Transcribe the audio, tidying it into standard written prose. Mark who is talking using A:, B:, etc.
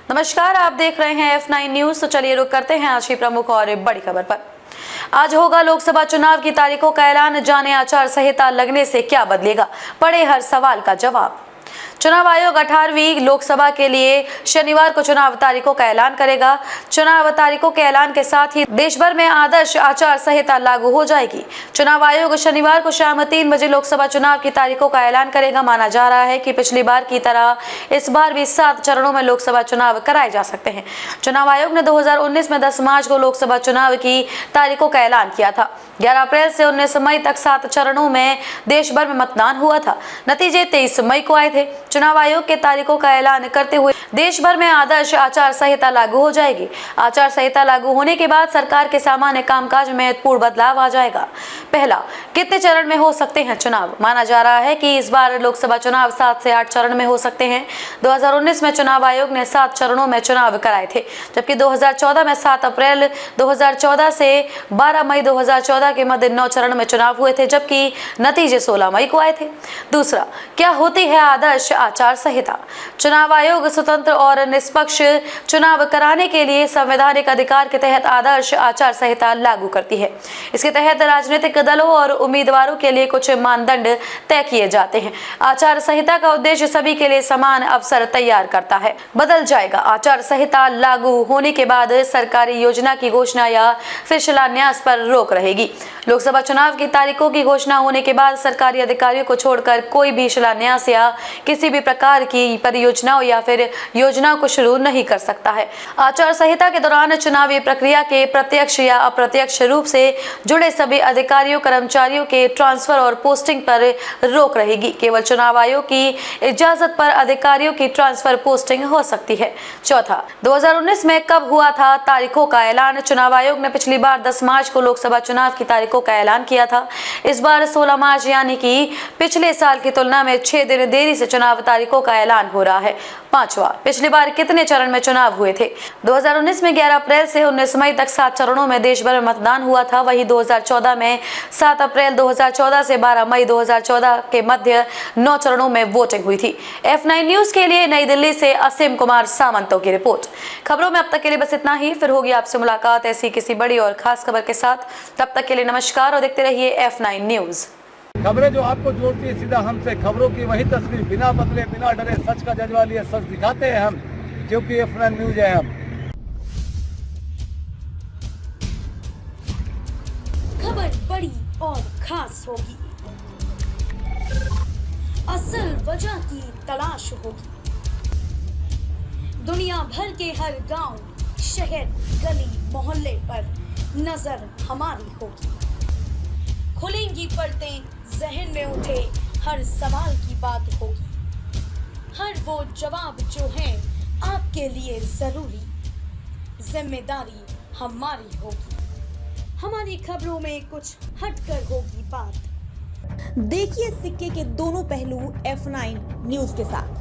A: नमस्कार, आप देख रहे हैं F9 न्यूज। तो चलिए रुक करते हैं आज की प्रमुख और बड़ी खबर पर। आज होगा लोकसभा चुनाव की तारीखों का ऐलान। जाने आचार संहिता लगने से क्या बदलेगा, पड़े हर सवाल का जवाब। चुनाव आयोग 18वीं लोकसभा के लिए शनिवार को चुनाव तारीखों का ऐलान करेगा। चुनाव तारीखों के ऐलान के साथ ही देश भर में आदर्श आचार संहिता लागू हो जाएगी। चुनाव आयोग शनिवार को शाम 3 बजे लोकसभा चुनाव की तारीखों का ऐलान करेगा। माना जा रहा है कि पिछली बार की तरह इस बार भी 7 चरणों में लोकसभा चुनाव कराए जा सकते हैं। चुनाव आयोग ने 2019 में 10 मार्च को लोकसभा चुनाव की तारीखों का ऐलान किया था। 11 अप्रैल से 19 मई तक 7 चरणों में देश भर में मतदान हुआ था। नतीजे 23 मई को आए थे। चुनाव आयोग के तारीखों का ऐलान करते हुए देश भर में आदर्श आचार संहिता लागू हो जाएगी। आचार संहिता लागू होने के बाद सरकार के सामान्य कामकाज में महत्वपूर्ण बदलाव आ जाएगा। पहला, कितने चरण में हो सकते हैं चुनाव। माना जा रहा है कि इस बार लोकसभा चुनाव 7 से 8 चरण में हो सकते हैं। 2019 में चुनाव आयोग ने 7 चरणों में चुनाव कराए थे, जबकि 2014 में 7 अप्रैल 2014 से 12 मई 2014 के मध्य 9 चरण में चुनाव हुए थे, जबकि नतीजे 16 मई को आए थे। दूसरा, क्या होती है आदर्श आचार संहिता। चुनाव आयोग स्वतंत्र और निष्पक्ष चुनाव कराने के लिए संवैधानिक अधिकार के तहत आदर्श आचार संहिता लागू करती है। इसके तहत राजनीतिक दलों और उम्मीदवारों के लिए कुछ मानदंड तय किए जाते हैं। आचार संहिता का उद्देश्य सभी के लिए समान अवसर तैयार करता है। बदल जाएगा। आचार संहिता लागू होने के बाद सरकारी योजना की घोषणा या फिर शिलान्यास पर रोक रहेगी। लोकसभा चुनाव की तारीखों की घोषणा होने के बाद सरकारी अधिकारियों को छोड़कर कोई भी शिलान्यास या किसी भी प्रकार की परियोजनाओं या फिर योजनाओं को शुरू नहीं कर सकता है। आचार संहिता के दौरान चुनावी प्रक्रिया के प्रत्यक्ष या अप्रत्यक्ष रूप से जुड़े सभी अधिकारियों कर्मचारियों के ट्रांसफर और पोस्टिंग पर रोक रहेगी। केवल चुनाव आयोग की इजाजत पर अधिकारियों की ट्रांसफर पोस्टिंग हो सकती है। चौथा, 2019 में कब हुआ था तारीखों का ऐलान। चुनाव आयोग ने पिछली बार 10 मार्च को लोकसभा चुनाव की तारीखों का ऐलान किया था। इस बार 16 मार्च यानी कि पिछले साल की तुलना में 6 दिन देरी से चुनाव तारीखों का ऐलान हो रहा है। पांचवा, पिछली बार कितने चरण में चुनाव हुए थे। 2019 में 11 अप्रैल से 19 मई तक 7 चरणों में देश भर में मतदान हुआ था। वहीं 2014 में 7 अप्रैल 2014 से 12 मई 2014 के मध्य 9 चरणों में वोटिंग हुई थी। F9 न्यूज के लिए नई दिल्ली से असीम कुमार सामंतों की रिपोर्ट। खबरों में अब तक के लिए बस इतना ही। फिर होगी आपसे मुलाकात ऐसी किसी बड़ी और खास खबर के साथ। तब तक के लिए नमस्कार और देखते रहिए F9 न्यूज।
B: खबरें जो आपको जोड़ती है सीधा हमसे, खबरों की वही तस्वीर, बिना बदले बिना डरे, सच का जज्बा लिए सच दिखाते हैं हम, क्योंकि F9 न्यूज है हम।
C: खबर बड़ी और खास होगी, असल वजह की तलाश होगी, दुनिया भर के हर गांव, शहर, गली, मोहल्ले पर नजर हमारी होगी। खुलेंगी पर्दें, जहन में उठे हर सवाल की बात होगी, हर वो जवाब जो है आपके लिए जरूरी, जिम्मेदारी हमारी होगी। हमारी खबरों में कुछ हटकर होगी बात।
D: देखिए सिक्के के दोनों पहलू F9 न्यूज के साथ।